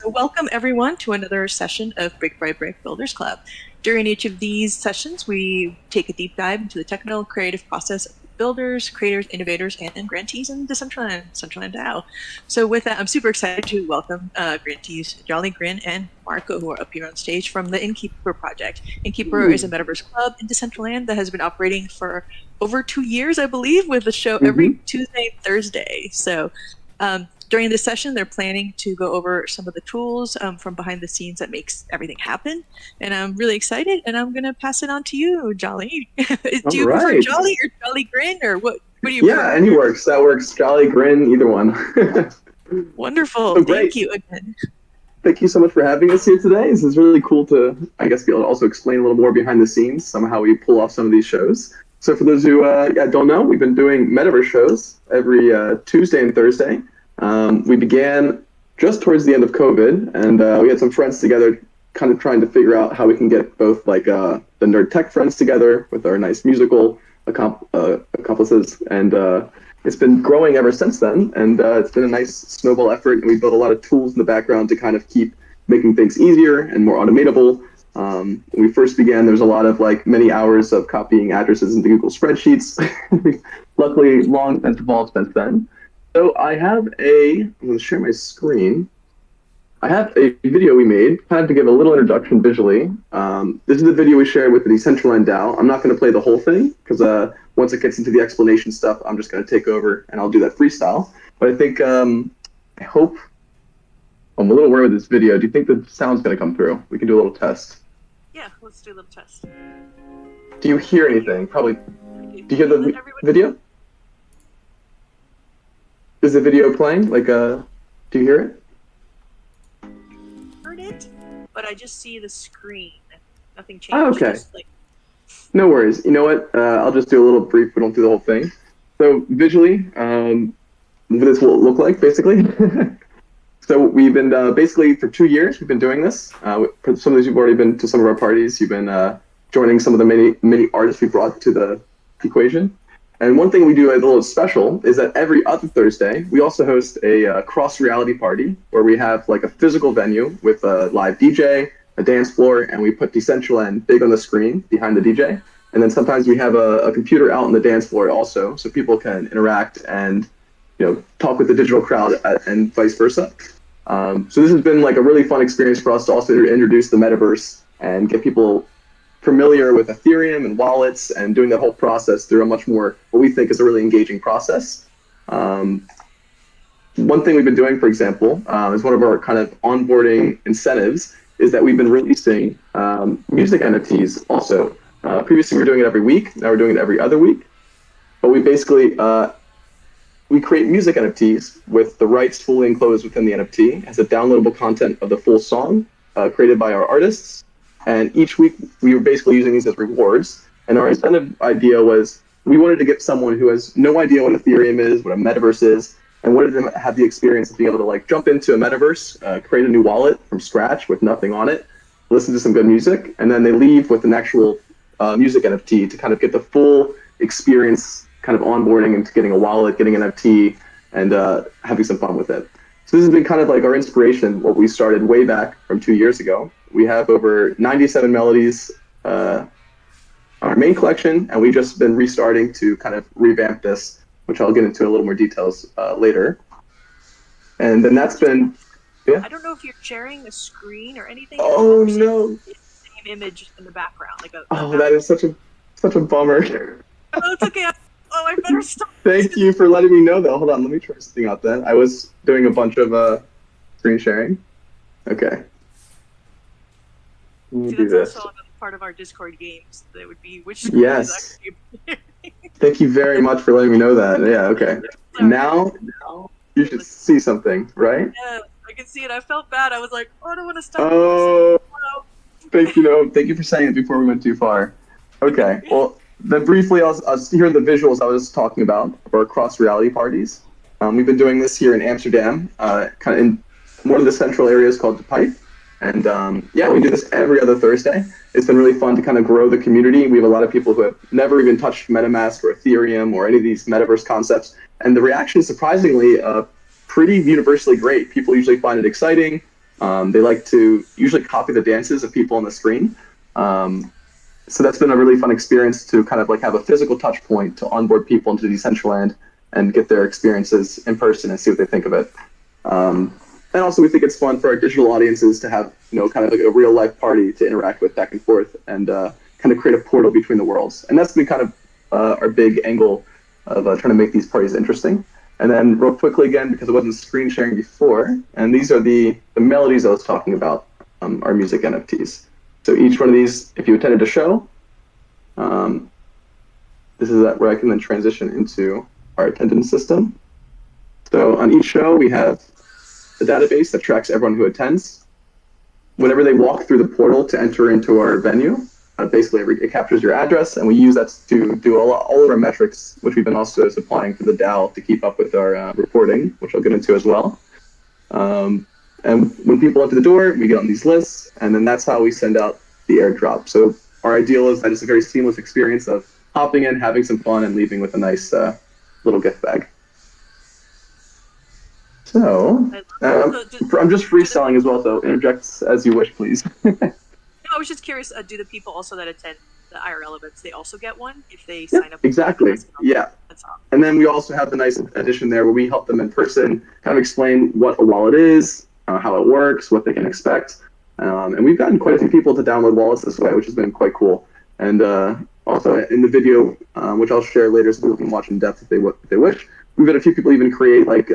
Welcome everyone to another session of Brick by Brick Builders Club. During each of these sessions, we take a deep dive into the technical creative process of builders, creators, innovators, and grantees in Decentraland, DAO. So with that, I'm super excited to welcome grantees JollyGrin and Marko, who are up here on stage from the Innkeeper project. Innkeeper is a metaverse club in Decentraland that has been operating for over 2 years, I believe, with a show every Tuesday and Thursday. So during this session, they're planning to go over some of the tools from behind the scenes that makes everything happen. And I'm really excited, and I'm going to pass it on to you, Jolly. Do you prefer Jolly or JollyGrin, or what do you prefer? Yeah, any works. That works. JollyGrin, either one. Wonderful. So thank you again. Thank you so much for having us here today. This is really cool to, I guess, be able to also explain a little more behind the scenes, somehow we pull off some of these shows. So for those who don't know, we've been doing metaverse shows every Tuesday and Thursday. We began just towards the end of COVID, and we had some friends together kind of trying to figure out how we can get both like the nerd tech friends together with our nice musical accomplices, and it's been growing ever since then, and it's been a nice snowball effort, and we built a lot of tools in the background to kind of keep making things easier and more automatable. When we first began, there was a lot of like many hours of copying addresses into Google spreadsheets. Luckily, long since evolved since then. So I'm going to share my screen. I have a video we made, kind of to give a little introduction visually. This is the video we shared with the Decentraland DAO. I'm not going to play the whole thing, because once it gets into the explanation stuff, I'm just going to take over, and I'll do that freestyle. But I think, I hope, I'm a little worried with this video. Do you think the sound's going to come through? We can do a little test. Yeah, let's do a little test. Do you hear anything? Probably. Do you hear the video? Is the video playing? Like, do you hear it? Heard it, but I just see the screen. Nothing changed. Oh, okay. Just, like... No worries. You know what? I'll just do a little brief. We don't do the whole thing. So visually, this will look like basically. So we've been basically for 2 years. We've been doing this. For some of these, you've already been to some of our parties. You've been joining some of the many artists we brought to the equation. And one thing we do a little special is that every other Thursday, we also host a cross-reality party where we have like a physical venue with a live DJ, a dance floor, and we put Decentraland big on the screen behind the DJ. And then sometimes we have a computer out on the dance floor also, so people can interact and talk with the digital crowd and vice versa. So this has been like a really fun experience for us to also introduce the metaverse and get people familiar with Ethereum and wallets and doing that whole process through a much more, what we think is a really engaging process. One thing we've been doing, for example, is one of our kind of onboarding incentives is that we've been releasing music NFTs also. Previously we were doing it every week, now we're doing it every other week. But we basically, we create music NFTs with the rights fully enclosed within the NFT as a downloadable content of the full song created by our artists. And each week, we were basically using these as rewards. And our incentive idea was we wanted to give someone who has no idea what Ethereum is, what a metaverse is, and wanted them to have the experience of being able to like jump into a metaverse, create a new wallet from scratch with nothing on it, listen to some good music, and then they leave with an actual music NFT to kind of get the full experience, kind of onboarding into getting a wallet, getting an NFT, and having some fun with it. So this has been kind of like our inspiration, what we started way back from 2 years ago. We have over 97 melodies on our main collection, and we've just been restarting to kind of revamp this, which I'll get into a little more details later. And then that's been, I don't know if you're sharing a screen or anything. Oh no! It's the same image in the background, like that is such a bummer. Oh, it's okay. I better stop. Thank you for letting me know, though. Hold on, let me try something out then. I was doing a bunch of screen sharing. Okay. See, that's also another part of our Discord games. That would be which screen is actually. Thank you very much for letting me know that. Yeah, okay. Now you should see something, right? Yeah, I can see it. I felt bad. I was like, I don't want to stop. Oh, thank you for saying it before we went too far. Okay, well, then briefly, I'll hear the visuals I was talking about for our cross-reality parties. We've been doing this here in Amsterdam, kind of in one of the central areas called De Pipe. And we do this every other Thursday. It's been really fun to kind of grow the community. We have a lot of people who have never even touched MetaMask or Ethereum or any of these metaverse concepts. And the reaction is surprisingly pretty universally great. People usually find it exciting. They like to usually copy the dances of people on the screen. So that's been a really fun experience to kind of like have a physical touch point to onboard people into Decentraland and get their experiences in person and see what they think of it. And also, we think it's fun for our digital audiences to have, kind of like a real life party to interact with back and forth and kind of create a portal between the worlds. And that's been kind of our big angle of trying to make these parties interesting. And then real quickly again, because it wasn't screen sharing before, and these are the melodies I was talking about, our music NFTs. So each one of these, if you attended a show, this is where I can then transition into our attendance system. So on each show, we have a database that tracks everyone who attends. Whenever they walk through the portal to enter into our venue, basically it captures your address, and we use that to do all of our metrics, which we've been also supplying to the DAO to keep up with our reporting, which I'll get into as well. And when people enter the door, we get on these lists, and then that's how we send out the airdrop. So our ideal is that it's a very seamless experience of hopping in, having some fun, and leaving with a nice little gift bag. So, I'm just freestyling as well, so interject as you wish, please. I was just curious, do the people also that attend the IRL events, they also get one if they sign up? Exactly, yeah. That's awesome. And then we also have the nice addition there where we help them in person, kind of explain what a wallet is, how it works, what they can expect. And we've gotten quite a few people to download wallets this way, which has been quite cool. And also in the video, which I'll share later so people can watch in depth if they wish, we've had a few people even create like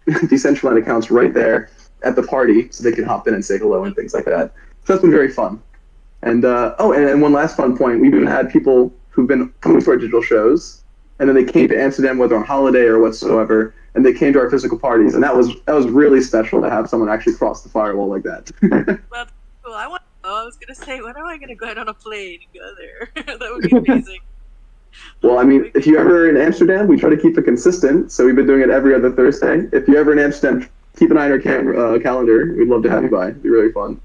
Decentraland accounts right there at the party so they can hop in and say hello and things like that. So that's been very fun. And and one last fun point, we've even had people who've been coming to our digital shows, and then they came to Amsterdam, whether on holiday or whatsoever, and they came to our physical parties, and that was really special to have someone actually cross the firewall like that. Well, cool. I was gonna say, when am I gonna go out on a plane and go there? That would be amazing. Well, I mean, if you're ever in Amsterdam, we try to keep it consistent, so we've been doing it every other Thursday. If you're ever in Amsterdam, keep an eye on our calendar. We'd love to have you by. It'd be really fun.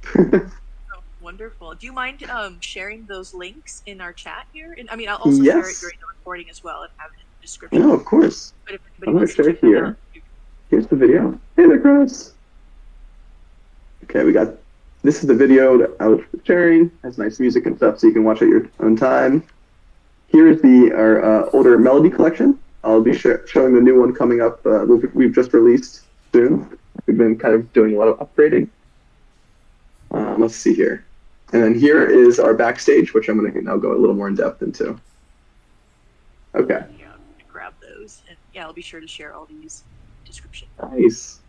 Wonderful. Do you mind sharing those links in our chat here? And I mean, I'll also share it during the recording as well and have it in the description. No, of course. But if I'm going to share it here. Here's the video. Hey there, Chris. Okay, this is the video that I was sharing. It has nice music and stuff, so you can watch at your own time. Here is our older melody collection. I'll be showing the new one coming up. We've just released soon. We've been kind of doing a lot of upgrading. Let's see here. And then here is our backstage, which I'm going to now go a little more in depth into. Okay. Yeah, grab those, and I'll be sure to share all these descriptions. Nice.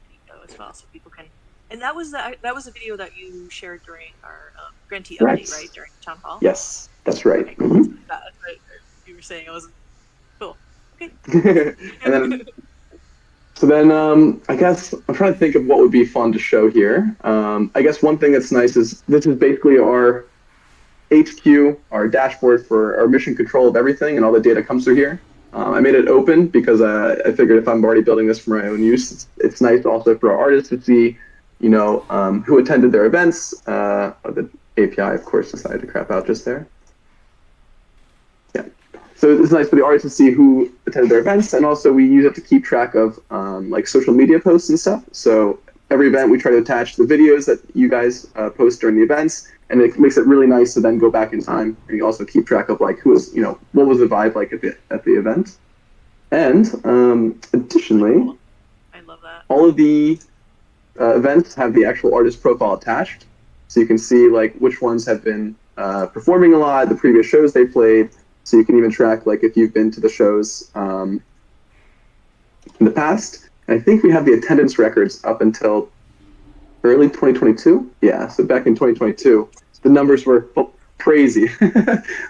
As well, so people can. And that was the video that you shared during our grantee update, right? During town hall. Yes, that's right. Okay, cool. That's what you were saying. I wasn't cool. Okay. So then, I guess I'm trying to think of what would be fun to show here. I guess one thing that's nice is this is basically our HQ, our dashboard for our mission control of everything, and all the data comes through here. I made it open because I figured if I'm already building this for my own use, it's nice also for our artists to see, who attended their events. The API, of course, decided to crap out just there. Yeah. So it's nice for the artists to see who attended their events, and also we use it to keep track of like social media posts and stuff. So every event we try to attach the videos that you guys post during the events, and it makes it really nice to then go back in time and you also keep track of like who was, what was the vibe like at the event. And additionally, I love that. all of the events have the actual artist profile attached, so you can see like which ones have been performing a lot, the previous shows they played. So you can even track like if you've been to the shows in the past. And I think we have the attendance records up until early 2022. Yeah, so back in 2022, the numbers were crazy.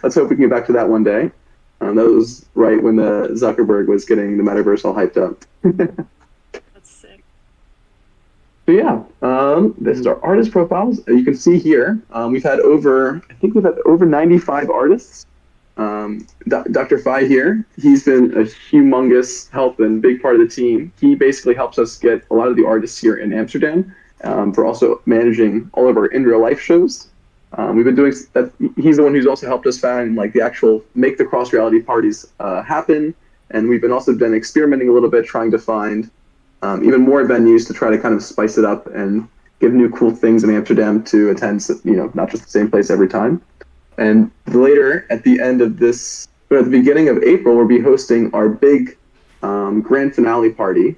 Let's hope we can get back to that one day. That was right when the Zuckerberg was getting the metaverse all hyped up. That's sick. So yeah, this is our artist profiles. You can see here, we've had over 95 artists. Dr. Phi here, he's been a humongous help and big part of the team. He basically helps us get a lot of the artists here in Amsterdam for also managing all of our in real life shows. We've been doing that. He's the one who's also helped us find like the actual make the cross reality parties happen. And we've also been experimenting a little bit, trying to find even more venues to try to kind of spice it up and give new cool things in Amsterdam to attend, not just the same place every time. And later, at the end of this, or at the beginning of April, we'll be hosting our big grand finale party,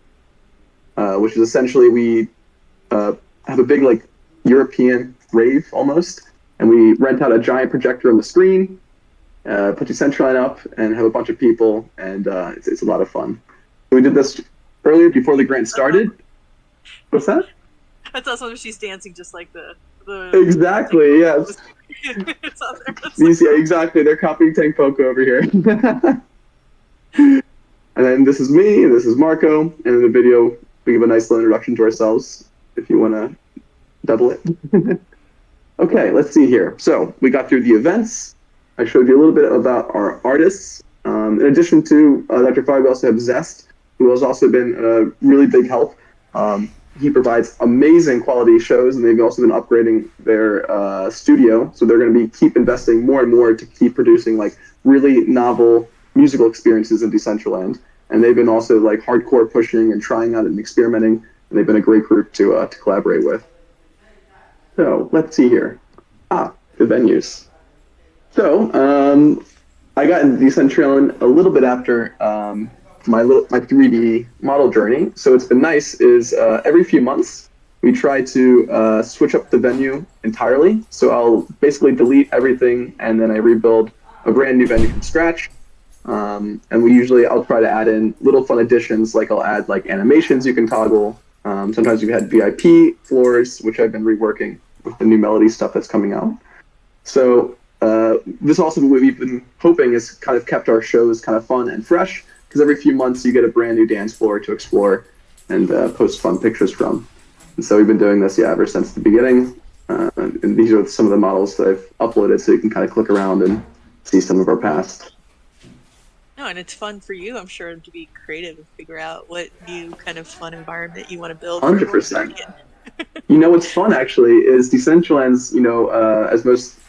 which is essentially we have a big like European rave almost, and we rent out a giant projector on the screen, put Decentraland up, and have a bunch of people, and it's a lot of fun. So we did this earlier before the grant started. What's that? That's also when she's dancing just like the exactly, yes. It's on there. Yeah, exactly. They're copying Tank Poco over here. And then this is me, this is Marko, and in the video we give a nice little introduction to ourselves if you want to double it. Okay, let's see here. So we got through the events. I showed you a little bit about our artists. In addition to Dr. Fire, we also have Zest, who has also been a really big help. He provides amazing quality shows, and they've also been upgrading their studio. So they're going to keep investing more and more to keep producing like really novel musical experiences in Decentraland. And they've been also like hardcore pushing and trying out and experimenting. And they've been a great group to collaborate with. So let's see here. The venues. So I got into Decentraland a little bit after my 3D model journey. So it's been nice is every few months we try to switch up the venue entirely. So I'll basically delete everything and then I rebuild a brand new venue from scratch. And I'll try to add in little fun additions, like I'll add like animations you can toggle. Sometimes we've had VIP floors, which I've been reworking with the new melody stuff that's coming out. So this also what we've been hoping has kind of kept our shows kind of fun and fresh, because every few months you get a brand new dance floor to explore and post fun pictures from. And so we've been doing this, ever since the beginning. And these are some of the models that I've uploaded, so you can kind of click around and see some of our past. No, and it's fun for you, I'm sure, to be creative and figure out what new kind of fun environment you want to build. 100%. What's fun actually is Decentraland's, as most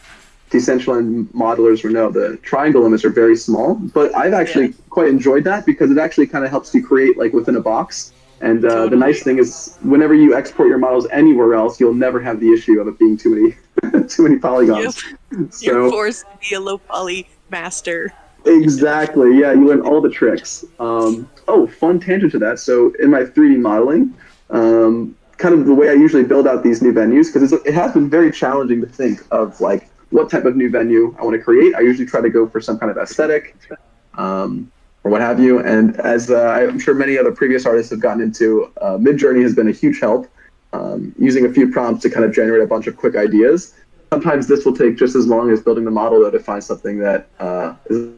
Decentraland modelers will know, the triangle limits are very small, but I've actually quite enjoyed that because it actually kind of helps you create like within a box. And the nice thing is whenever you export your models anywhere else, you'll never have the issue of it being too many polygons. Yep. So, you're forced to be a low poly master. Exactly. Yeah, you learn all the tricks. Fun tangent to that. So in my 3D modeling, kind of the way I usually build out these new venues, because it has been very challenging to think of like what type of new venue I want to create. I usually try to go for some kind of aesthetic, or what have you. And as I'm sure many other previous artists have gotten into, Midjourney has been a huge help, using a few prompts to kind of generate a bunch of quick ideas. Sometimes this will take just as long as building the model, though, to find something that is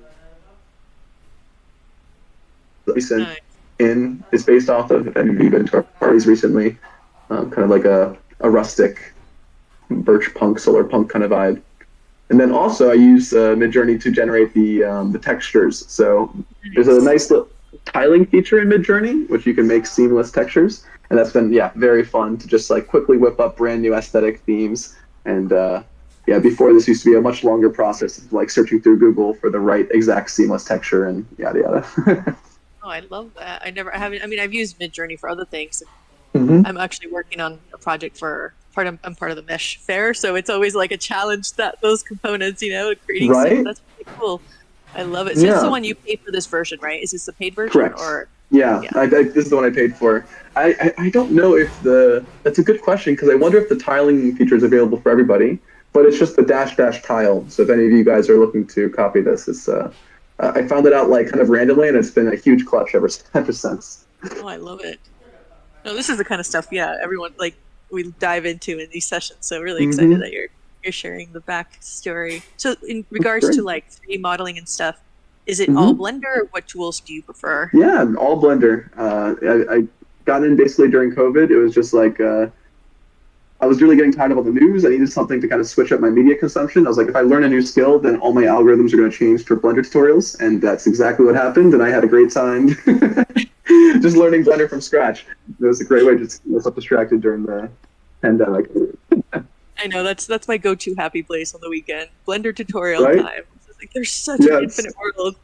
recent is based off of, and we've been to our parties recently, kind of like a rustic birch punk, solar punk kind of vibe. And then also I use Midjourney to generate the textures. So there's a nice little tiling feature in Midjourney, which you can make seamless textures, and that's been very fun to just like quickly whip up brand new aesthetic themes. And before this used to be a much longer process of like searching through Google for the right exact seamless texture and yada yada. Oh, I love that. I've used Midjourney for other things. Mm-hmm. I'm actually working on a project I'm part of the Mesh Fair, so it's always like a challenge that those components, creating right? stuff. That's really cool. I love it. So this is the one you paid for this version, right? Is this the paid version? Correct. Or this is the one I paid for. I don't know if that's a good question, because I wonder if the tiling feature is available for everybody, but it's just the -- tile. So if any of you guys are looking to copy this, it's I found it out like kind of randomly, and it's been a huge clutch ever since. Oh, I love it. No, this is the kind of stuff, everyone we dive into in these sessions. So really excited that you're sharing the backstory. So in regards to like 3D modeling and stuff, is it all Blender, or what tools do you prefer? Yeah, all Blender. I got in basically during COVID. It was just like I was really getting tired of all the news. I needed something to kind of switch up my media consumption. I was like, if I learn a new skill, then all my algorithms are going to change to Blender tutorials, and that's exactly what happened. And I had a great time just learning Blender from scratch. It was a great way to get myself distracted during the pandemic. I know that's my go-to happy place on the weekend. Blender tutorial time. It's like there's such an infinite world.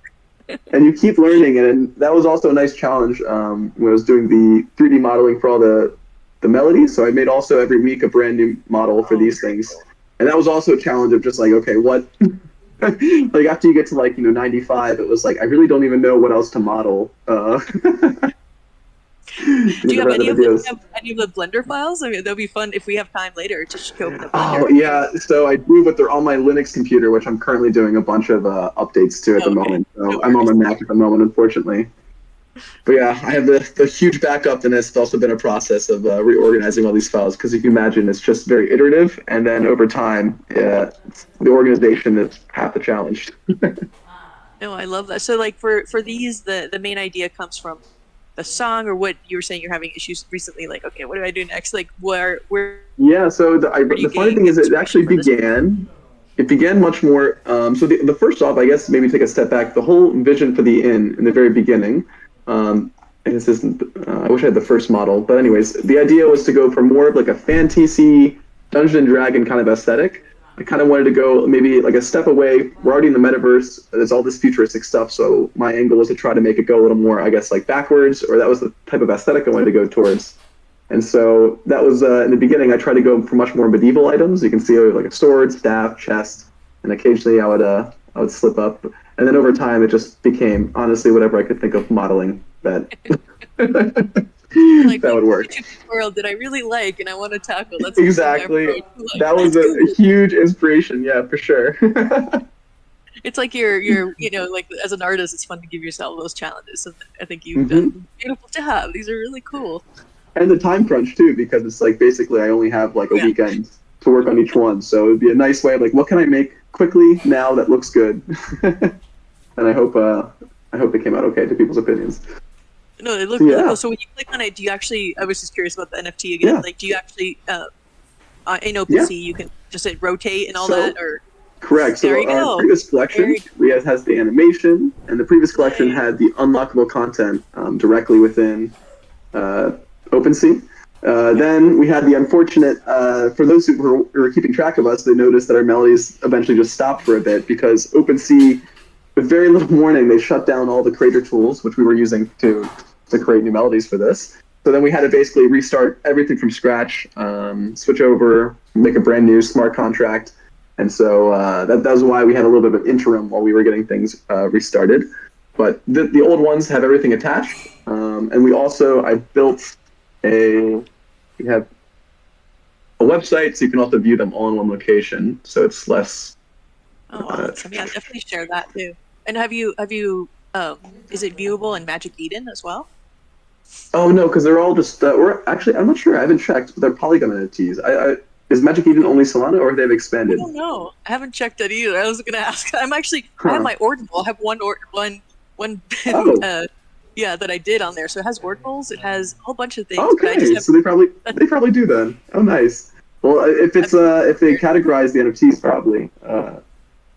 And you keep learning, and that was also a nice challenge when I was doing the 3D modeling for all the the melodies. So I made also every week a brand new model for these things. And that was also a challenge of just like, okay, what like after you get to like, 95, it was like I really don't even know what else to model. Do you have any of the Blender files? I mean, that'd be fun if we have time later to open the Blender. Oh yeah, so I do, but they're on my Linux computer, which I'm currently doing a bunch of updates to at the moment. So No I'm on my worries. Mac at the moment, unfortunately. But yeah, I have the huge backup, and it's also been a process of reorganizing all these files because you can imagine it's just very iterative, and then over time, the organization is half the challenge. No, I love that. So like for these, the main idea comes from the song, or what you were saying you're having issues recently. Like, okay, what do I do next? Like, where Yeah, so do you the funny gain thing is, it inspiration actually for this? began. It began much more. So the first off, I guess maybe take a step back. The whole vision for the inn in the very beginning, and this isn't. I wish I had the first model, but anyways, the idea was to go for more of like a fantasy Dungeon and Dragon kind of aesthetic. I kind of wanted to go maybe like a step away. We're already in the metaverse. There's all this futuristic stuff, so my angle was to try to make it go a little more, I guess, like backwards, or that was the type of aesthetic I wanted to go towards. And so that was in the beginning. I tried to go for much more medieval items. You can see like a sword, staff, chest, and occasionally I would slip up. And then over time, it just became honestly whatever I could think of modeling that Like, that what would work. world did I really like and I want to tackle? That's my Exactly. approach. Like, That was that's a cool. huge inspiration. Yeah, for sure. It's like like as an artist, it's fun to give yourself those challenges, and I think you've hmm done beautiful job. These are really cool. And the time crunch too, because it's like basically I only have like a Yeah. weekend to work on each one. So it'd be a nice way of like, what can I make quickly now that looks good? And I hope it came out okay to people's opinions. No, it So looked really yeah, cool. So when you click on it, do you actually? I was just curious about the NFT again. yeah, Like, do you actually in yeah. OpenSea you can just rotate and all So that, or correct. there So you our go. previous There collection you has the animation, and the previous collection play. had the unlockable content directly within uh, OpenSea. Then we had the unfortunate, for those who were keeping track of us, they noticed that our melodies eventually just stopped for a bit because OpenSea, with very little warning, they shut down all the creator tools, which we were using to create new melodies for this. So then we had to basically restart everything from scratch, switch over, make a brand new smart contract. And so that was why we had a little bit of an interim while we were getting things restarted. But the old ones have everything attached. And I built we have a website, so you can also view them all in one location. So it's less. Oh, awesome! Yeah, definitely share that too. And is it viewable in Magic Eden as well? Oh no, because they're all just. We're actually. I'm not sure. I haven't checked. They're Polygon NFTs. Is Magic Eden only Solana, or have they I expanded? don't know. I haven't checked that either. I was gonna ask. I have Huh. my Ordinal. I have one Oh. yeah, that I did on there. So it has Ordinals. It has a whole bunch of things, but I just Okay. have. So they probably do then. Oh, nice. Well, if they categorize the NFTs, probably.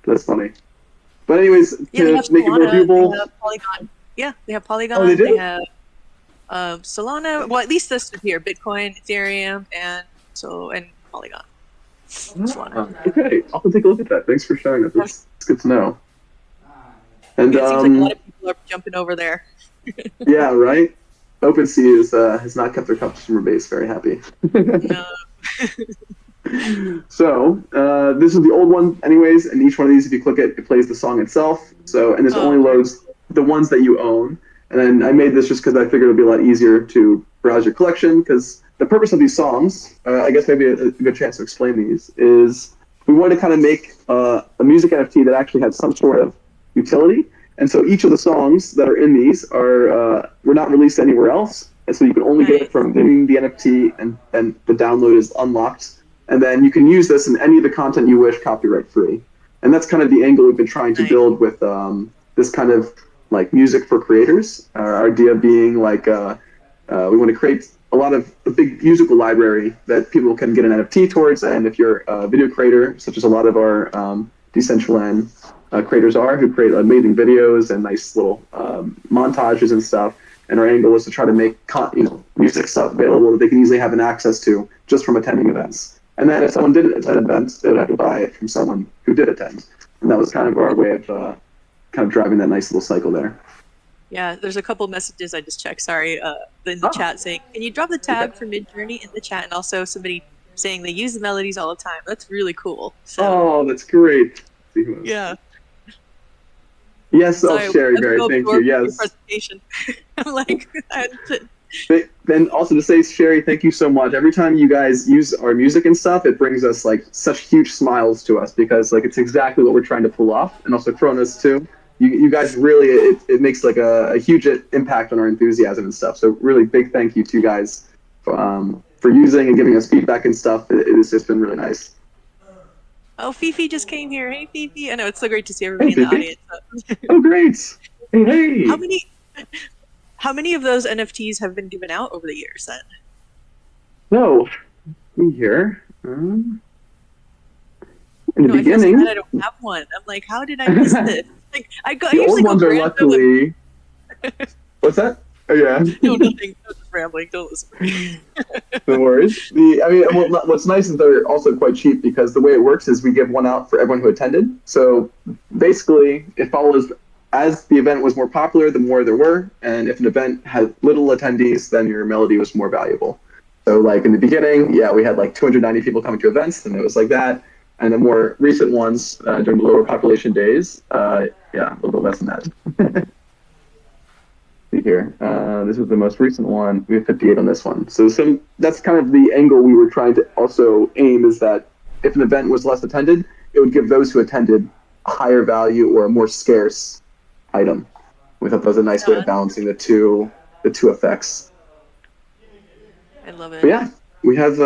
That's funny. But anyways, Yeah, they to have make it more Solana. They viewable. have Polygon. Yeah, they have Oh, they Polygon. They do. have Solana. Well, at least this here: Bitcoin, Ethereum, and Polygon. Solana. Okay, I'll have to take a look at that. Thanks for sharing that. That's good to know. And It seems like a lot of people are jumping over there. yeah, right. OpenSea has not kept their customer base very happy. No. So this is the old one, anyways. And each one of these, if you click it, it plays the song itself. So and this only Oh, loads the ones that you own. And then I made this just because I figured it'd be a lot easier to browse your collection. Because the purpose of these songs, I guess maybe a good chance to explain these, is we wanted to kind of make a music NFT that actually had some sort of utility. And so each of the songs that are in these were not released anywhere else. And so you can only get it nice. from doing the NFT, and the download is unlocked. And then you can use this in any of the content you wish, copyright free. And that's kind of the angle we've been trying to Nice. build with this kind of like music for creators. Our idea being like we want to create a lot of a big musical library that people can get an NFT towards. And if you're a video creator, such as a lot of our Decentraland creators are, who create amazing videos and nice little montages and stuff. And our angle was to try to make music stuff available that they can easily have an access to just from attending events. And then if someone did attend events, they would have to buy it from someone who did attend. And that was kind of our way of kind of driving that nice little cycle there. Yeah, there's a couple messages I just checked. Sorry, in the chat saying, "Can you drop the tag for Midjourney in the chat?" And also somebody saying they use the melodies all the time. That's really cool. So Oh, that's great. See who else. yeah. Yes, oh, Sorry, Sherry, I'm very so thank you. absorbed with your Yes. presentation. I'm like, Then also to say, Sherry, thank you so much. Every time you guys use our music and stuff, it brings us like such huge smiles to us because like it's exactly what we're trying to pull off, and also Cronus too. You guys really it makes like a huge impact on our enthusiasm and stuff. So really big thank you to you guys for using and giving us feedback and stuff. It has just been really nice. oh, Fifi just came here. Hey, Fifi. I know it's so great to see Hey, everybody in the Fifi. audience. Oh, great. Hey, How hey. many how many of those NFTs have been given out over the years then? So, in here, in the No, I feel so bad beginning, I don't have one. I'm like, how did I miss this? Like I the usually old go ones are random and luckily. What's that? Oh yeah. no nothing. I'm just rambling. Don't listen to me. No worries. What's nice is they're also quite cheap because the way it works is we give one out for everyone who attended. So basically, it follows as the event was more popular, the more there were, and if an event had little attendees, then your melody was more valuable. So like in the beginning, yeah, we had like 290 people coming to events, and it was like that. And the more recent ones during the lower population days, yeah, a little bit less than that. See here. This is the most recent one. We have 58 on this one. So that's kind of the angle we were trying to also aim is that if an event was less attended, it would give those who attended a higher value or a more scarce item. We thought that was a nice way of balancing the two effects. I love it. But yeah, we have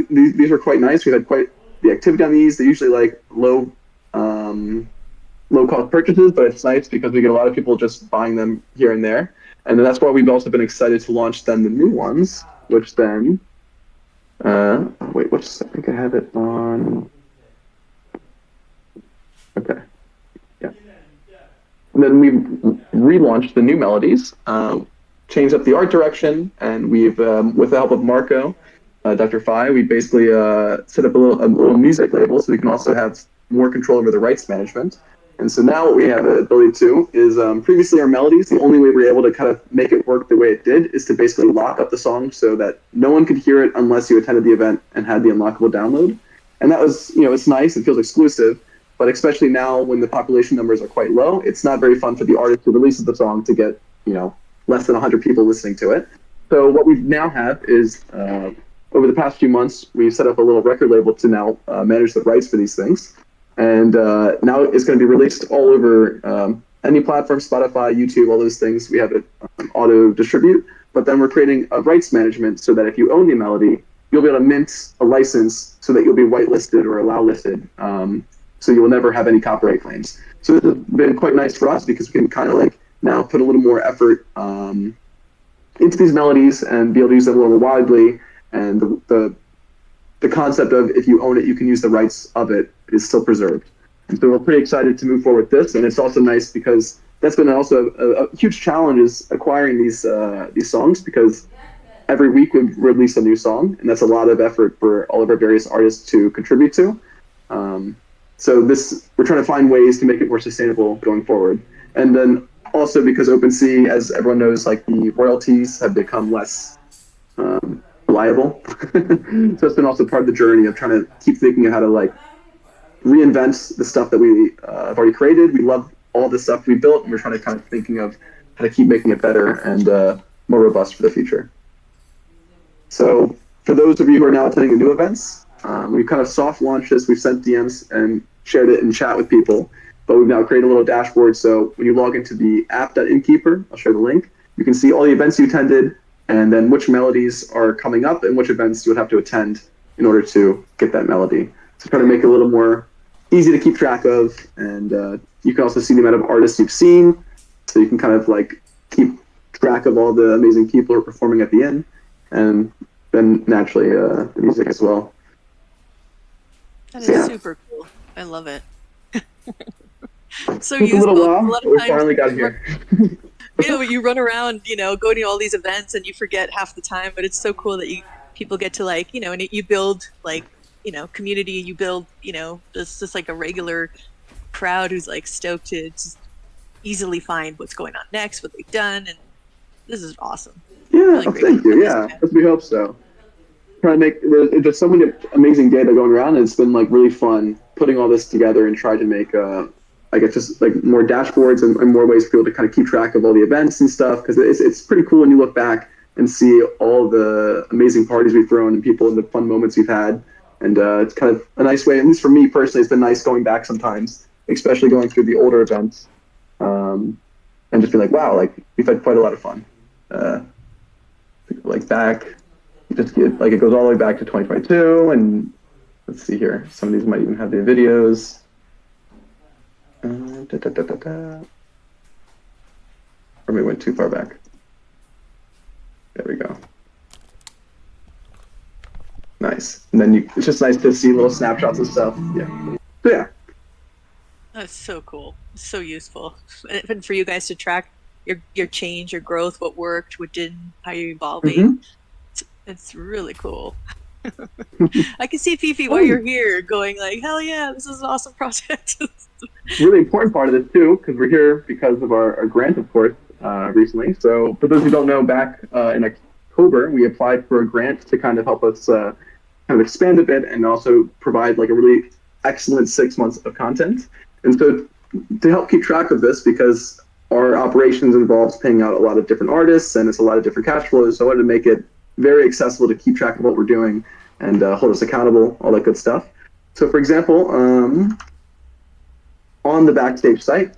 these were quite nice. We had quite the activity on these. They're usually like low cost purchases, but it's nice because we get a lot of people just buying them here and there. And then that's why we've also been excited to launch then the new ones, which then, wait, I think I have it on, okay, yeah. And then we relaunched the new melodies, changed up the art direction, and we've, with the help of Marko, Dr. Phi, we basically set up a little music label so we can also have more control over the rights management. And so now what we have the ability to is previously our melodies, the only way we were able to kind of make it work the way it did is to basically lock up the song so that no one could hear it unless you attended the event and had the unlockable download. And that was, it's nice, it feels exclusive, but especially now when the population numbers are quite low, it's not very fun for the artist who releases the song to get, less than 100 people listening to it. So what we now have is, over the past few months, we've set up a little record label to now manage the rights for these things. And now it's going to be released all over any platform, Spotify, YouTube, all those things. We have it auto distribute, but then we're creating a rights management so that if you own the melody, you'll be able to mint a license so that you'll be whitelisted or allow listed. So you will never have any copyright claims. So this has been quite nice for us because we can kind of like now put a little more effort into these melodies and be able to use them a little more widely. And the concept of if you own it, you can use the rights of it is still preserved. And so we're pretty excited to move forward with this. And it's also nice because that's been also a huge challenge is acquiring these songs because every week we release a new song, and that's a lot of effort for all of our various artists to contribute to. So we're trying to find ways to make it more sustainable going forward. And then also because OpenSea, as everyone knows, like the royalties have become less reliable. So it's been also part of the journey of trying to keep thinking of how to like reinvent the stuff that we have already created. We love all the stuff we built, and we're trying to kind of thinking of how to keep making it better and more robust for the future. So for those of you who are now attending the new events, we've kind of soft launched this. We've sent DMs and shared it in chat with people, but we've now created a little dashboard. So when you log into the app.innkeeper, I'll share the link, you can see all the events you attended and then which melodies are coming up and which events you would have to attend in order to get that melody. So try to make it a little more easy to keep track of. And you can also see the amount of artists you've seen. So you can kind of like keep track of all the amazing people who are performing at the end. And then naturally the music as well. That is super cool. I love it. So Took useful. a little while, A lot but we of times finally got here. you run around, going to all these events and you forget half the time, but it's so cool that people get to like, and you build like, community, you build, it's just like a regular crowd who's like stoked to just easily find what's going on next, what they've done, and this is awesome. Yeah, Really oh, great. thank you. Yeah, we hope so. Trying to make there's so many amazing data going around, and it's been like really fun putting all this together and trying to make I guess just like more dashboards and more ways for people to kind of keep track of all the events and stuff, because it's pretty cool when you look back and see all the amazing parties we've thrown and people and the fun moments we've had. And it's kind of a nice way, at least for me personally, it's been nice going back sometimes, especially going through the older events, and just be like, wow, like we've had quite a lot of fun. Like back, just get, like it goes all the way back to 2022, and let's see here. Some of these might even have the videos. Or we went too far back. There we go. Nice. And then it's just nice to see little snapshots of stuff. Yeah. So yeah. That's so cool. So useful. And for you guys to track your change, your growth, what worked, what didn't, how you're evolving. It's really cool. I can see Fifi while you're here going like, hell yeah, this is an awesome project. Really important part of this too, because we're here because of our grant, of course, recently. So for those who don't know, back in October, we applied for a grant to kind of help us kind of expand a bit and also provide like a really excellent 6 months of content. And so to help keep track of this, because our operations involves paying out a lot of different artists and it's a lot of different cash flows, so I wanted to make it very accessible to keep track of what we're doing and hold us accountable, all that good stuff. So for example, on the Backstage site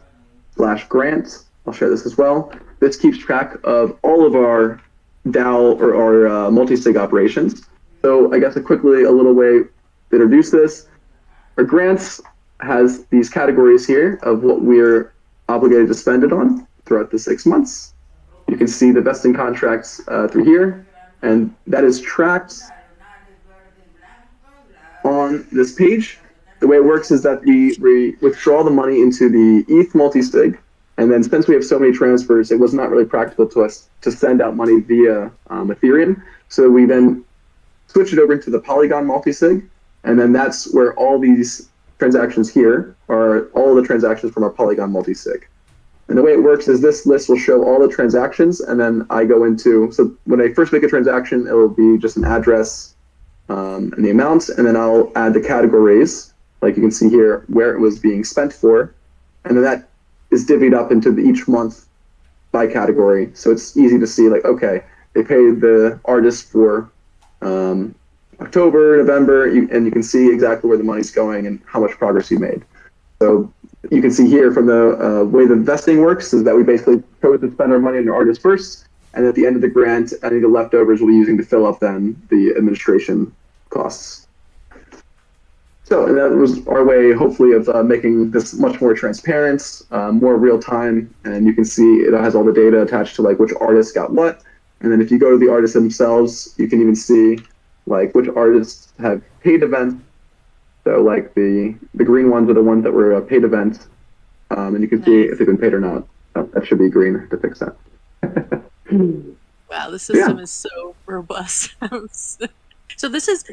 /grants, I'll share this as well. This keeps track of all of our DAO or our multi-sig operations. So I guess a little way to introduce this. Our grants has these categories here of what we're obligated to spend it on throughout the 6 months. You can see the vesting contracts through here, and that is tracked on this page. The way it works is that we withdraw the money into the ETH multi-sig, and then since we have so many transfers, it was not really practical to us to send out money via Ethereum. So we then switch it over to the Polygon multi-sig, and then that's where all these transactions here are all the transactions from our Polygon multi-sig. And the way it works is this list will show all the transactions, and then I go into, so when I first make a transaction, it will be just an address and the amounts, and then I'll add the categories, like you can see here, where it was being spent for, and then that is divvied up into each month by category. So it's easy to see, like, okay, they paid the artist for October, November, and you can see exactly where the money's going and how much progress you made. So you can see here from the way the vesting works is that we basically chose to spend our money on the artist first, and at the end of the grant, any of the leftovers we'll be using to fill up then the administration costs. So, and that was our way, hopefully, of making this much more transparent, more real time, and you can see it has all the data attached to like which artist got what, and then if you go to the artists themselves, you can even see like which artists have paid events. So like the green ones are the ones that were paid events, and you can see if they've been paid or not. Oh, that should be green to fix that. Wow, the system is so robust. So this is,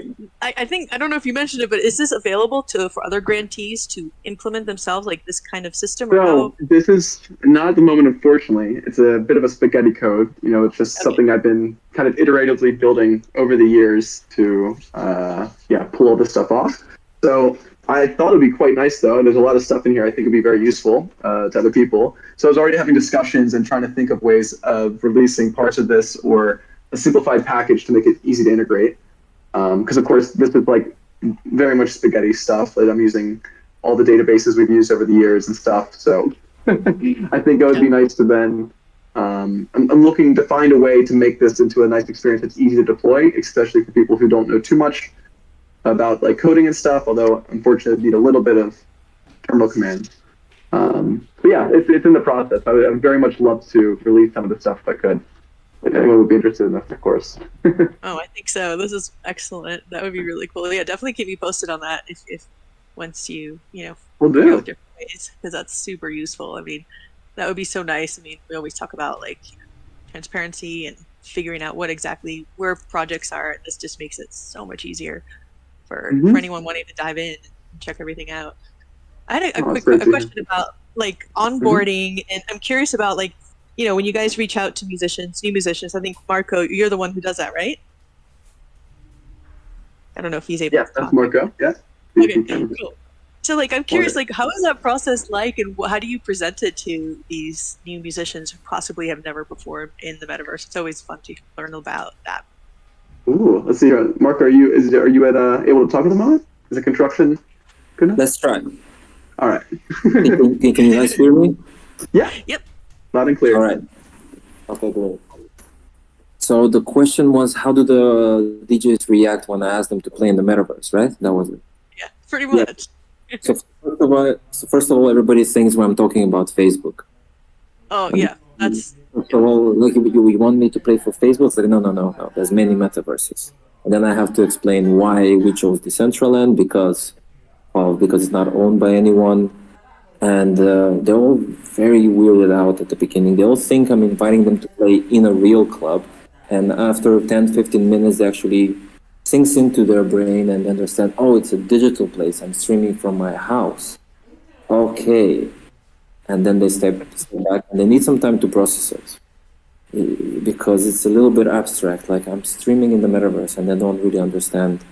I think, I don't know if you mentioned it, but is this available for other grantees to implement themselves, like this kind of system? No, this is not at the moment, unfortunately. It's a bit of a spaghetti code. You know, it's just something I've been kind of iteratively building over the years to, pull all this stuff off. So I thought it would be quite nice, though, and there's a lot of stuff in here I think would be very useful to other people. So I was already having discussions and trying to think of ways of releasing parts of this or a simplified package to make it easy to integrate. Because, of course, this is like very much spaghetti stuff. Like I'm using all the databases we've used over the years and stuff. So I think it would be nice to then, I'm looking to find a way to make this into a nice experience that's easy to deploy, especially for people who don't know too much about like coding and stuff, although unfortunately need a little bit of terminal command. But yeah, it's in the process. I would very much love to release some of the stuff if I could. If anyone would be interested in this, of course. Oh, I think so. This is excellent. That would be really cool. Yeah, definitely keep me posted on that if once you we'll do go different ways, because that's super useful. I mean, that would be so nice. I mean, we always talk about like transparency and figuring out what exactly where projects are. This just makes it so much easier for anyone wanting to dive in and check everything out. I had a quick question about like onboarding, and I'm curious about like, when you guys reach out to new musicians. I think Marko, you're the one who does that, right? I don't know if he's able to That's talk. Marko. Yeah. Okay, cool. So like, I'm curious, like, how is that process like, and how do you present it to these new musicians who possibly have never performed in the metaverse? It's always fun to learn about that. Ooh, let's see here. Mark, are you able to talk at the moment? Is the construction good enough? Let's try. All right. Can you guys hear me? Yeah. Yep. Loud and clear. All right. Okay, great. So the question was, how do the DJs react when I ask them to play in the metaverse, right? That was it. Yeah, pretty much. Yeah. So first of all, everybody thinks when I'm talking about Facebook. Oh yeah, that's. First of all, like, you want me to play for Facebook? It's like, no. There's many metaverses. And then I have to explain why we chose Decentraland, because it's not owned by anyone. And they're all very weirded out at the beginning. They all think I'm inviting them to play in a real club. And after 10, 15 minutes, they actually sinks into their brain and understand, oh, it's a digital place. I'm streaming from my house. Okay. And then they step back, and they need some time to process it, because it's a little bit abstract. Like, I'm streaming in the metaverse, and they don't really understand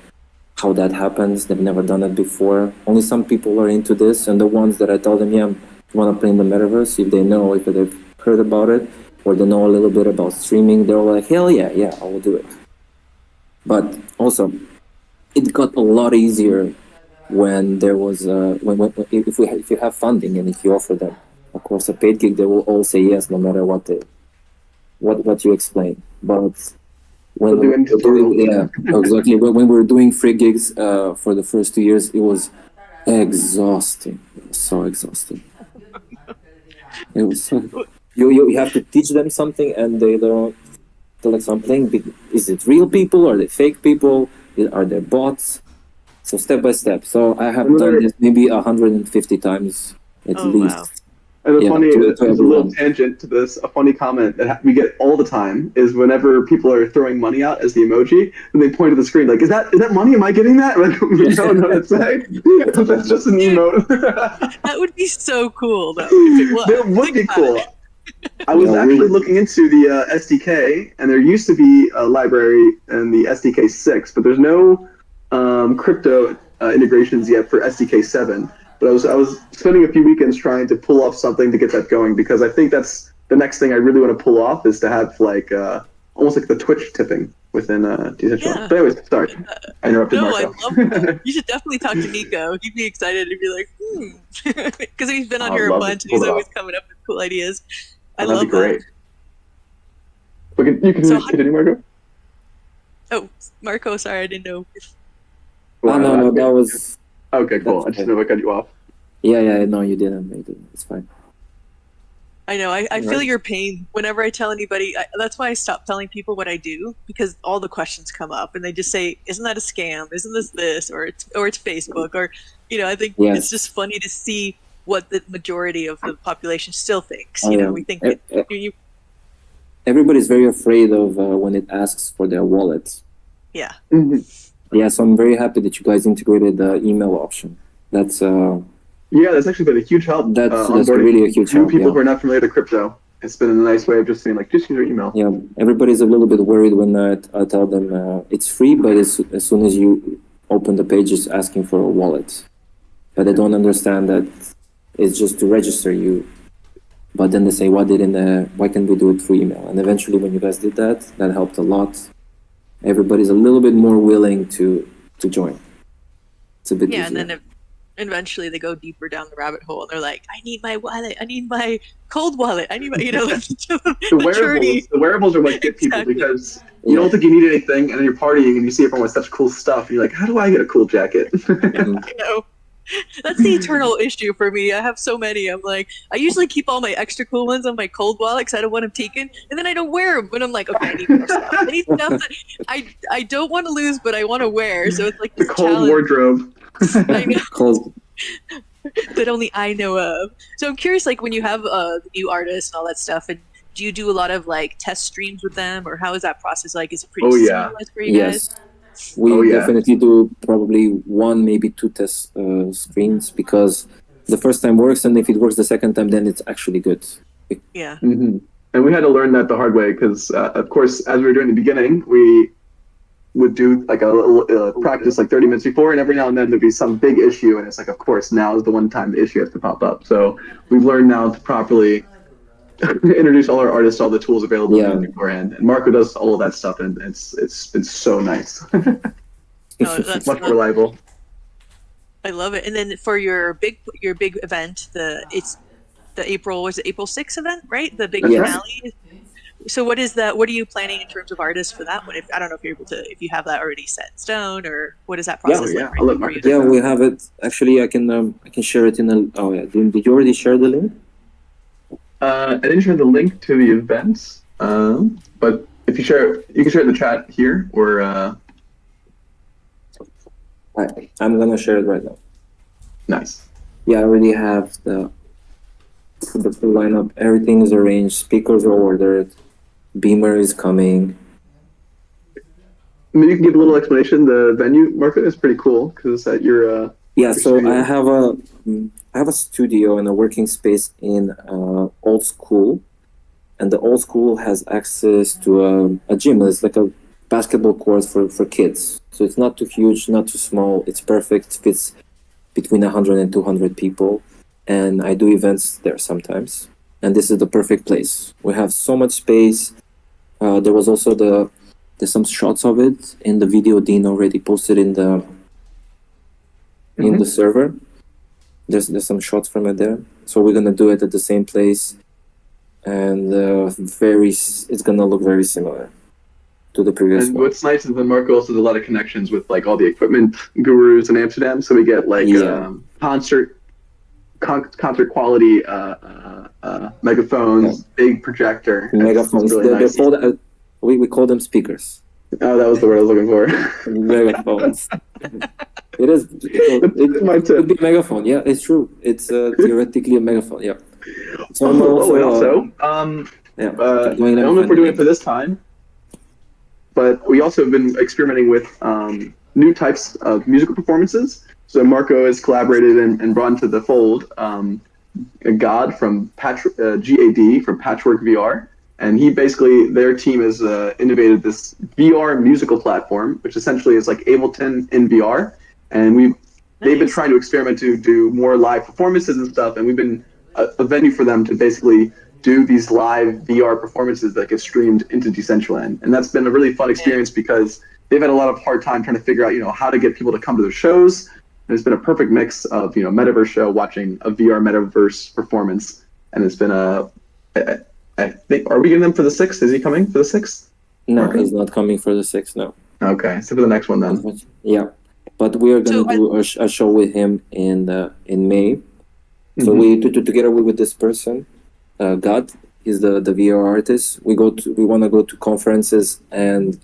how that happens. They've never done it before. Only some people are into this, and the ones that I tell them, yeah, you want to play in the metaverse, if they've heard about it, or they know a little bit about streaming, they're all like, hell yeah, I will do it. But also, it got a lot easier when there was if you have funding and if you offer them, of course, a paid gig, they will all say yes, no matter what you explain. But when we were doing, exactly, when we were doing free gigs for the first 2 years, it was exhausting. It was so exhausting. It was so, you have to teach them something, and they don't. They're like, so I'm playing. Is it real people? Are they fake people? Are they bots? So step by step. So I have done this maybe 150 times at least. Wow. And there's a little tangent to this. A funny comment that we get all the time is whenever people are throwing money out as the emoji, and they point to the screen like, "Is that money? Am I getting that?" Like, no, that's just an emote. That would be so cool, though. If it was. That would be cool. I was actually looking into the SDK, and there used to be a library in the SDK 6, but there's no crypto integrations yet for SDK 7. But I was spending a few weekends trying to pull off something to get that going, because I think that's the next thing I really want to pull off, is to have like almost like the Twitch tipping within Decentraland. Yeah. But anyways, sorry, I interrupted Marko. I love that. You should definitely talk to Nico. He'd be excited to be like, because he's been on here a bunch and he's always coming up with cool ideas. I love that'd be great. But you can continue, Marko. Oh, Marko, sorry, I didn't know. No, that was. Okay, cool. I just didn't know if I cut you off. Yeah, no, you didn't. It's fine. I know. I feel your pain whenever I tell anybody. That's why I stopped telling people what I do, because all the questions come up and they just say, "Isn't that a scam? Isn't this?" Or it's Facebook, or I think it's just funny to see what the majority of the population still thinks. We think everybody's very afraid of when it asks for their wallet. Yeah. Mm-hmm. Yeah, so I'm very happy that you guys integrated the email option. That's that's actually been a huge help. That's really a huge help. People who are not familiar with crypto, it's been a nice way of just saying, like, just use your email. Yeah, everybody's a little bit worried when I tell them it's free, but as soon as you open the page, it's asking for a wallet. But they don't understand that it's just to register you. But then they say, why can't we do it through email? And eventually, when you guys did that helped a lot. Everybody's a little bit more willing to join. It's a bit easier. And then eventually they go deeper down the rabbit hole, and they're like, I need my wallet, I need my cold wallet, I need my, the wearables are what get people, because you don't think you need anything, and then you're partying and you see everyone with such cool stuff, and you're like, how do I get a cool jacket? I know. That's the eternal issue for me. I have so many. I'm like, I usually keep all my extra cool ones on my cold wallet because I don't want them taken, and then I don't wear them. But I'm like, okay, I need more stuff. I need stuff that I don't want to lose, but I want to wear. So it's like this the cold challenge. Wardrobe. I know. That only I know of. So I'm curious, like, when you have new artists and all that stuff, and do you do a lot of like test streams with them, or how is that process like? Is it pretty seamless for you guys? We definitely do probably 1, maybe 2 test screens, because the first time works, and if it works the second time, then it's actually good. Yeah. Mm-hmm. And we had to learn that the hard way because, of course, as we were doing in the beginning, we would do like a little practice like 30 minutes before, and every now and then there'd be some big issue, and it's like, of course, now is the one time the issue has to pop up. So we've learned now to properly introduce all our artists to all the tools available beforehand. And Marko does all of that stuff, and it's been so nice. That's Much more reliable. I love it. And then for your big event, it's the April 6th event, right? The big finale. Right. So what is that? What are you planning in terms of artists for that one? I don't know if you're able to, if you have that already set in stone, or what is that process like? I'll let Marko yeah, we have it. Actually, I can share it in the. Oh yeah, did you already share the link? I didn't share the link to the events, but if you share, you can share it in the chat here, or. I'm gonna share it right now. Nice. Yeah, I already have the full lineup. Everything is arranged. Speakers are ordered. Beamer is coming. Maybe you can give a little explanation. The venue, Marko, is pretty cool because it's at your. Yeah, so studio. I have a studio and a working space in Old School, and the Old School has access to a gym. It's like a basketball court for kids. So it's not too huge, not too small. It's perfect. It fits between 100 and 200 people. And I do events there sometimes. And this is the perfect place. We have so much space. There was also there's some shots of it in the video Dean already posted in the server. There's some shots from it there. So we're gonna do it at the same place. And it's gonna look very similar to the previous one. What's nice is that Marko also has a lot of connections with like all the equipment gurus in Amsterdam. So we get like concert quality megaphones, big projector. Megaphones. Really nice. We call them speakers. Oh, that was the word I was looking for. Megaphones. It is. It could be megaphone. Yeah, it's true. It's theoretically a megaphone. Yeah. So I don't know if we're doing it for this time, but we also have been experimenting with new types of musical performances. So Marko has collaborated and brought into the fold God from GAD from Patchwork VR. And their team has innovated this VR musical platform, which essentially is like Ableton in VR. And they've been trying to experiment to do more live performances and stuff. And we've been a venue for them to basically do these live VR performances that get streamed into Decentraland. And that's been a really fun experience because they've had a lot of hard time trying to figure out, how to get people to come to their shows. And it's been a perfect mix of, metaverse show, watching a VR metaverse performance. And it's been I think, are we getting them for the 6th? Is he coming for the 6th? No, he's not coming for the 6th, no. Okay, so for the next one then. Yeah, but we are going to do a show with him in May. So we together with this person, God, he's the VR artist. We want to go to conferences and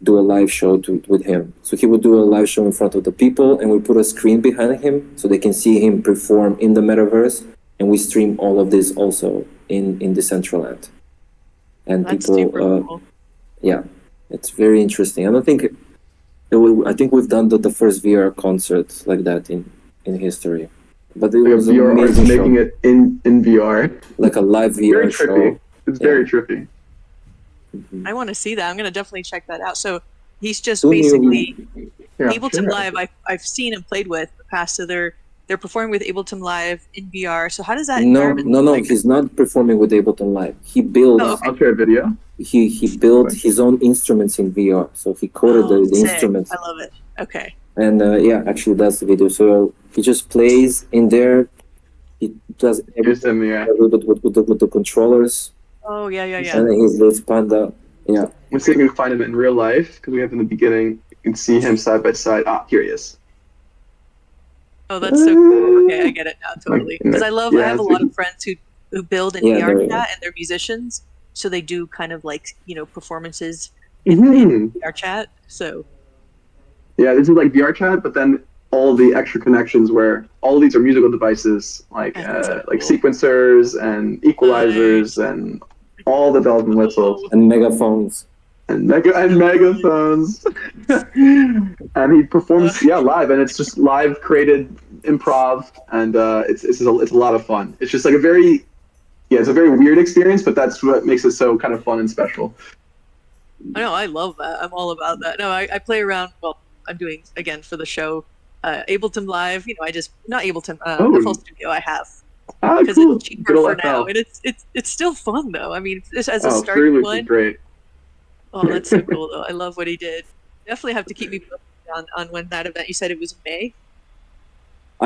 do a live show with him. So he would do a live show in front of the people, and we put a screen behind him so they can see him perform in the metaverse. And we stream all of this also in Decentraland. And that's people, cool. Yeah, it's very interesting. I think we've done the first VR concert like that in history. But it was VR amazing making show. It in VR, like a live VR show. It's very trippy. I want to see that. I'm going to definitely check that out. So he's just basically Ableton Live. I've seen and played with in the past. So they're performing with Ableton Live in VR. So how does that environment No, he's not performing with Ableton Live. He built. I'll share a video. He built his own instruments in VR. So he coded the instruments. I love it. Okay. And actually that's the video. So he just plays in there. He does everything with the controllers. Oh yeah. And then his little panda. Yeah. Let's see if we can find him in real life because we have in the beginning. You can see him side by side. Here he is. Oh, that's so cool. Okay, I get it now, totally. Because I have a lot of friends who build in VR chat, and they're musicians, so they do kind of like, performances in VR chat. So yeah, this is like VR chat, but then all the extra connections where all of these are musical devices, like sequencers and equalizers and all the bells and whistles and megaphones. And megaphones. And he performs live, and it's just live created improv, and it's a lot of fun. It's just like it's a very weird experience, but that's what makes it so kind of fun and special. I know, I love that. I'm all about that. No, I play around. Well, I'm doing again for the show, Ableton Live. I just not Ableton. FL Studio I have because cool. it's cheaper for now, and it's still fun though. I mean, just as a starting one. Great. Oh, that's so cool though. I love what he did. Definitely have to keep me posted on when that event. You said it was in May.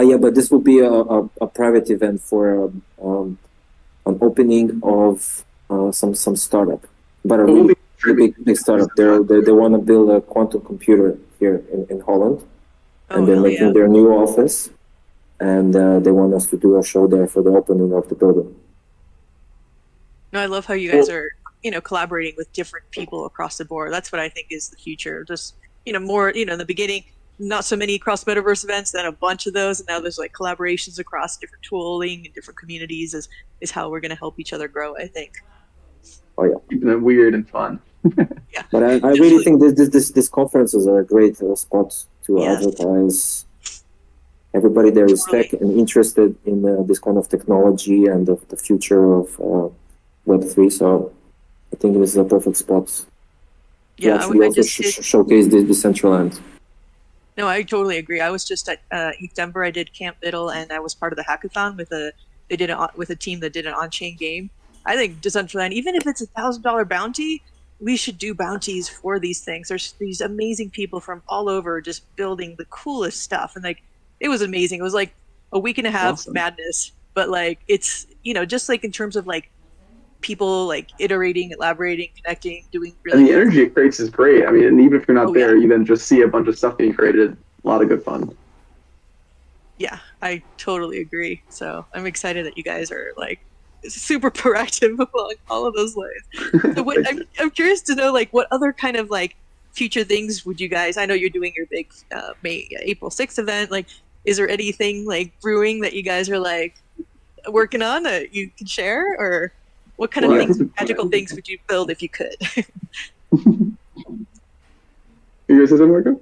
Yeah, but this will be a private event for an opening of some startup, but a really big startup. They want to build a quantum computer here in Holland, and they're making their new office, and they want us to do a show there for the opening of the building. No, I love how you guys are, collaborating with different people across the board. That's what I think is the future. Just, more, in the beginning, not so many cross metaverse events, then a bunch of those, and now there's like collaborations across different tooling and different communities is how we're going to help each other grow, I think. Oh yeah, keeping it weird and fun. Yeah, but I really think this conferences are a great spot to advertise. Everybody there is tech and interested in this kind of technology and the future of Web3. So I think this is a perfect spot. Yeah, to actually also showcase the Decentraland. No, I totally agree. I was just at ETH Denver. I did Camp Middle, and I was part of the hackathon with a team that did an on-chain game. I think Decentraland, even if it's $1,000 bounty, we should do bounties for these things. There's these amazing people from all over just building the coolest stuff, and it was amazing. It was like a week and a half madness, but it's just in terms of people iterating, elaborating, connecting, doing really. And the energy it creates is great. I mean, and even if you're not there, you then just see a bunch of stuff being created. A lot of good fun. Yeah, I totally agree. So I'm excited that you guys are super proactive along all of those lines. So I'm curious to know what other kind of future things would you guys? I know you're doing your big April 6th event. Is there anything brewing that you guys are working on that you can share, or what kind of magical things would you build if you could? You guys say Marko?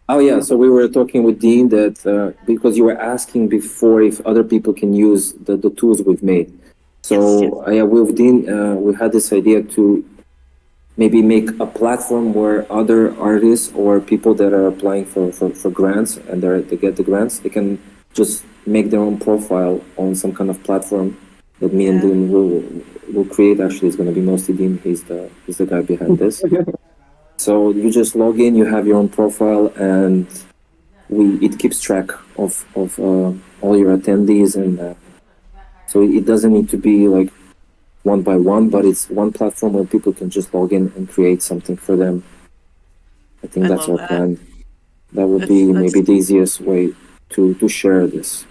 Oh yeah, so we were talking with Dean that because you were asking before if other people can use the tools we've made. So with Dean, we had this idea to maybe make a platform where other artists or people that are applying for grants and they get the grants, they can just make their own profile on some kind of platform that me and Dean will create. Actually, it's going to be mostly Dean. He's the guy behind this. So you just log in, you have your own profile, and it keeps track of all your attendees, and so it doesn't need to be one by one, but it's one platform where people can just log in and create something for them. I think that's our plan. That would be maybe the easiest way to share this.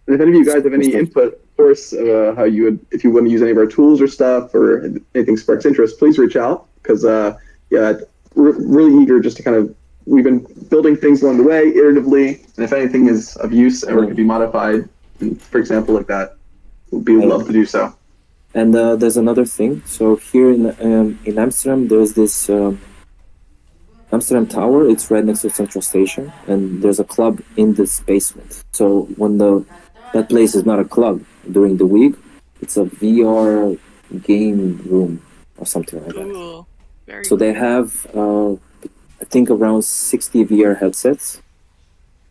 And if any of you guys have any input, of course, if you want to use any of our tools or stuff, or anything sparks interest, please reach out, because we're really eager just to we've been building things along the way iteratively, and if anything is of use or can be modified, for example, like that, we'd love to do so. And there's another thing. So here in Amsterdam, there's this Amsterdam Tower. It's right next to Central Station, and there's a club in this basement. So when that place is not a club during the week, it's a VR game room or something like that. So they have, I think, around 60 VR headsets,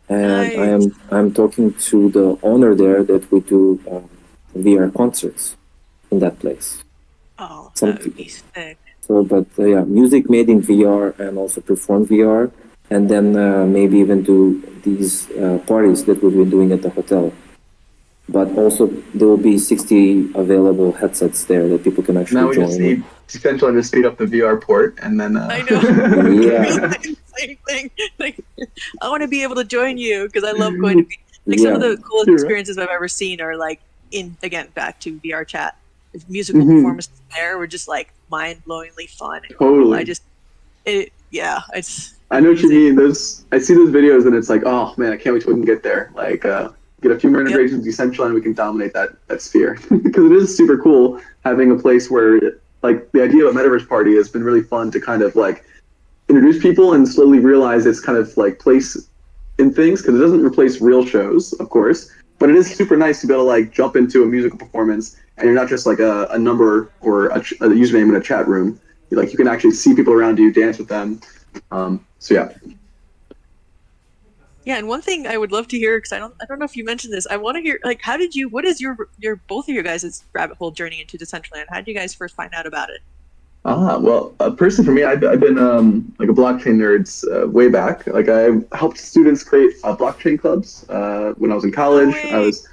and I'm talking to the owner there that we do VR concerts in that place. Oh, that would be sick. So, but music made in VR and also perform VR, and then maybe even do these parties that we've been doing at the hotel. But also there will be 60 available headsets there that people can actually join. Now we just need Decentraland to speed up the VR port, and then I know. Same thing. I want to be able to join you, because I love going to some of the coolest experiences I've ever seen are back to VR chat. The musical performances there were just mind-blowingly fun. Totally. I know what you mean. I see those videos and it's oh man, I can't wait till we can get there. Get a few more integrations with Decentraland, we can dominate that sphere. Because it is super cool having a place where the idea of a metaverse party has been really fun to introduce people and slowly realize it's place in things because it doesn't replace real shows, of course, but it is super nice to be able to like jump into a musical performance and you're not just like a number or a username in a chat room. You can actually see people around you, dance with them. So yeah. Yeah, and one thing I would love to hear, because I don't know if you mentioned this, I want to hear like what is your both of your guys' rabbit hole journey into Decentraland? How did you guys first find out about it? Well, personally for me, I've been like a blockchain nerd way back. Like I helped students create blockchain clubs when I was in college. I was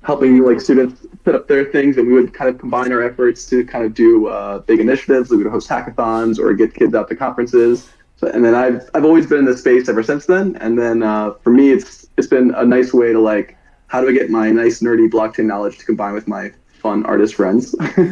helping like students put up their things, and we would kind of combine our efforts to kind of do big initiatives. We would host hackathons or get kids out to conferences. So, and then I've always been in this space ever since then. And then for me, it's been a nice way to like, how do I get my nice nerdy blockchain knowledge to combine with my fun artist friends? So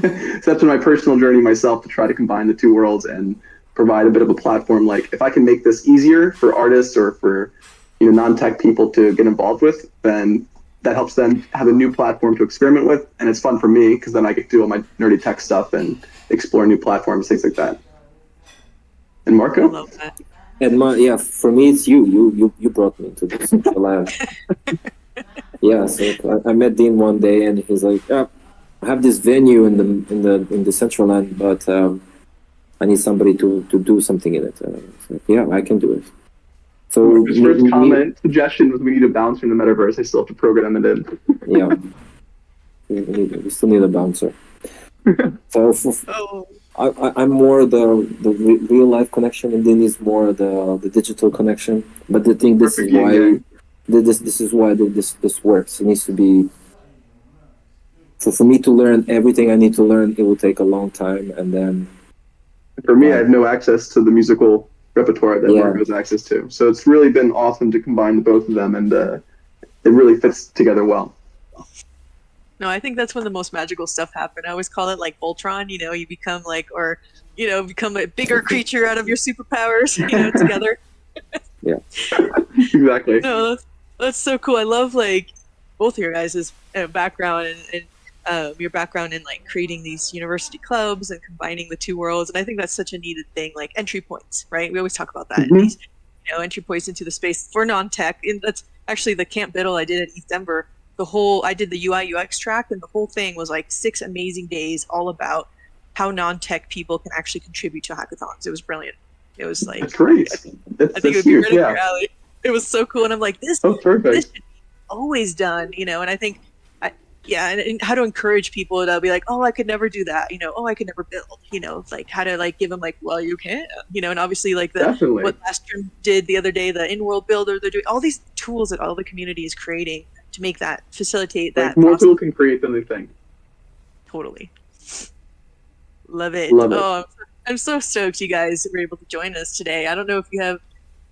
that's been my personal journey myself to try to combine the two worlds and provide a bit of a platform. Like if I can make this easier for artists or for non-tech people to get involved with, then that helps them have a new platform to experiment with, and it's fun for me because then I get to do all my nerdy tech stuff and explore new platforms, things like that. And Marko? I love that. And for me it's you brought me to this land. Yeah, so I met Dean one day and he's like, I have this venue in the Decentraland, but I need somebody to do something in it. Like, yeah, I can do it. So his first suggestion was we need a bouncer in the metaverse. I still have to program it in. Yeah, we still need a bouncer. So I'm more the real life connection, and then is more the digital connection. But the thing, this is why this works. It needs to be. So for me to learn everything I need to learn, it will take a long time, and then. For me, I have no access to the musical repertoire that Marko has access to. So it's really been awesome to combine the both of them, and it really fits together well. No, I think that's when the most magical stuff happen. I always call it like Voltron, you become like, or, become a bigger creature out of your superpowers, together. Yeah, exactly. No, that's so cool. I love like both of your guys' background and your background in like creating these university clubs and combining the two worlds. And I think that's such a needed thing, like entry points, right? We always talk about that. Mm-hmm. These, entry points into the space for non-tech. And that's actually the Camp Biddle I did at East Denver. I did the UI UX track, and the whole thing was like 6 amazing days all about how non-tech people can actually contribute to hackathons. It was brilliant. It was like, that's great. I think it would be right up your alley. It was so cool. And I'm like, this should be always done, and I think, and how to encourage people to be like, oh, I could never do that, oh, I could never build, like how to like give them like, well, you can, and obviously like what Astron did the other day, the in-world builder, they're doing all these tools that all the community is creating to make that, facilitate that. More people can create than they think. Totally. Love it. Love it. Oh, I'm so stoked you guys were able to join us today. I don't know if you have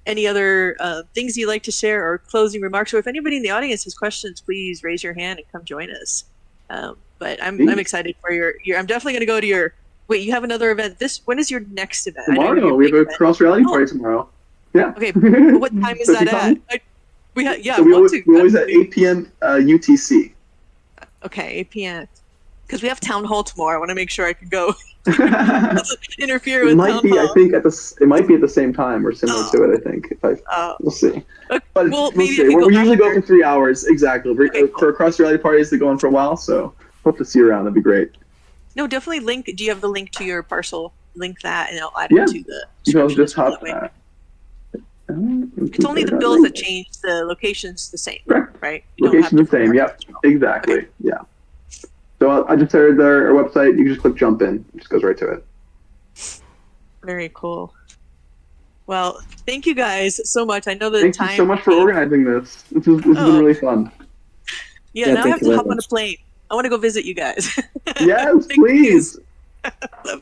any other things you'd like to share or closing remarks, or if anybody in the audience has questions, please raise your hand and come join us. But I'm excited for your I'm definitely going to go to your, wait, you have another event. When is your next event? Tomorrow. We have a cross-reality party tomorrow. Yeah. Okay. What time is that at? We always at 8 p.m. UTC. Okay, 8 p.m. Because we have town hall tomorrow. I want to make sure I can go. Interfere with town hall. I think it might be at the same time or similar to it. I think. We'll see. Okay. But we'll see. We usually go for 3 hours exactly. Okay, cool. For cross reality parties, they go on for a while. So hope to see you around. That'd be great. No, definitely link. Do you have the link to your parcel? Link that, and I'll add it to the. You just hop. It's only the bills that change. The location's the same, right? Location's the same. Yep, exactly. Okay. Yeah. So I just shared our website. You can just click jump in. It just goes right to it. Very cool. Well, thank you guys so much. I know the time. Thank you so much for organizing this. This has been really fun. Yeah, now I have to hop on a plane. I want to go visit you guys. Yes, please.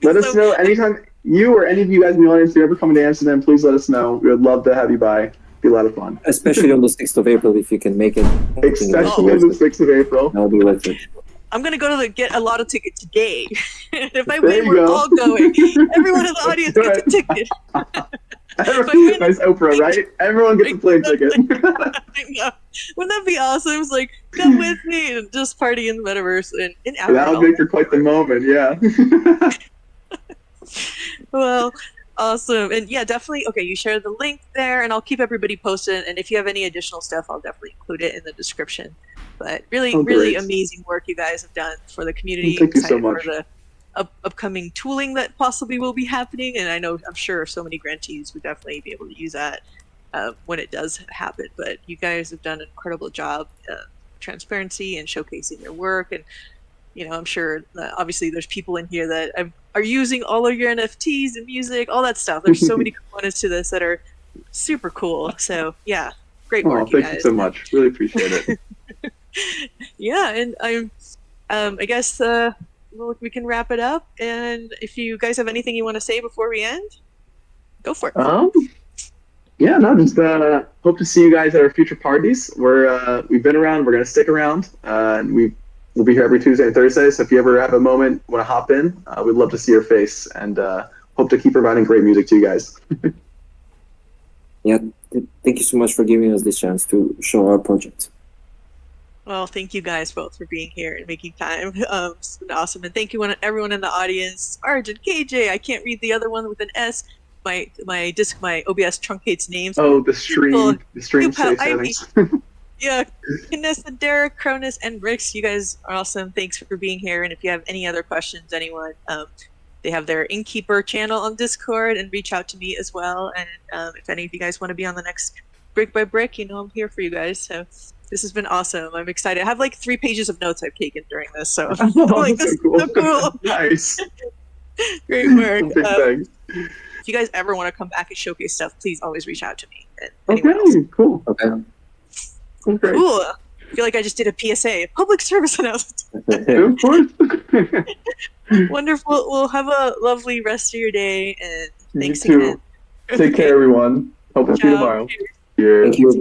Let us know anytime you or any of you guys in the audience are ever coming to Amsterdam. Please let us know. We would love to have you by. It'd be a lot of fun. Especially on the 6th of April, if you can make it. Especially on the 6th of April. That'll be worth it. I'm going to go to get a lot of tickets today. If I win, we're all going. Everyone in the audience gets a ticket. Nice Oprah, right? Everyone gets a plane ticket. I know. Wouldn't that be awesome? It's like, come with me and just party in the metaverse in Africa. That'll make for quite the moment, yeah. Well, Awesome. And yeah, definitely. Okay, you share the link there, and I'll keep everybody posted. And if you have any additional stuff, I'll definitely include it in the description. But really, Oh, really great. amazing work you guys have done for the community. Thank you so Excited much. for the upcoming tooling that possibly will be happening. And I'm sure so many grantees would definitely be able to use that when it does happen. But you guys have done an incredible job, transparency and showcasing your work. And I'm sure that obviously there's people in here that are using all of your NFTs and music, all that stuff. There's so many components to this that are super cool. So yeah, great work, you guys. Thank you so much. Really appreciate it. Yeah, and I guess we can wrap it up. And if you guys have anything you want to say before we end, go for it. Yeah, no, just hope to see you guys at our future parties. We've been around. We're gonna stick around. And we'll be here every Tuesday and Thursday. So if you ever have a moment, want to hop in, we'd love to see your face, and hope to keep providing great music to you guys. Yeah, thank you so much for giving us this chance to show our project. Well, thank you guys both for being here and making time. It's been awesome. And thank you everyone in the audience. Arjun, KJ, I can't read the other one with an S. My OBS truncates names. Oh, the stream safe Ivy. settings. Yeah, Vanessa, Derek, Cronus, and Rix, you guys are awesome. Thanks for being here. And if you have any other questions, anyone, they have their Innkeeper channel on Discord, and reach out to me as well. And if any of you guys want to be on the next Brick by Brick, I'm here for you guys. So this has been awesome. I'm excited. I have like 3 pages of notes I've taken during this. So this is so cool. Nice. Great work. Big thanks. If you guys ever want to come back and showcase stuff, please always reach out to me. Okay, cool. Okay. Okay. Cool. I feel like I just did a PSA, public service announcement. Of course. Wonderful. Well, have a lovely rest of your day, and thanks You too. again. Take care, everyone. Hope to see you tomorrow. Thank you. Bye.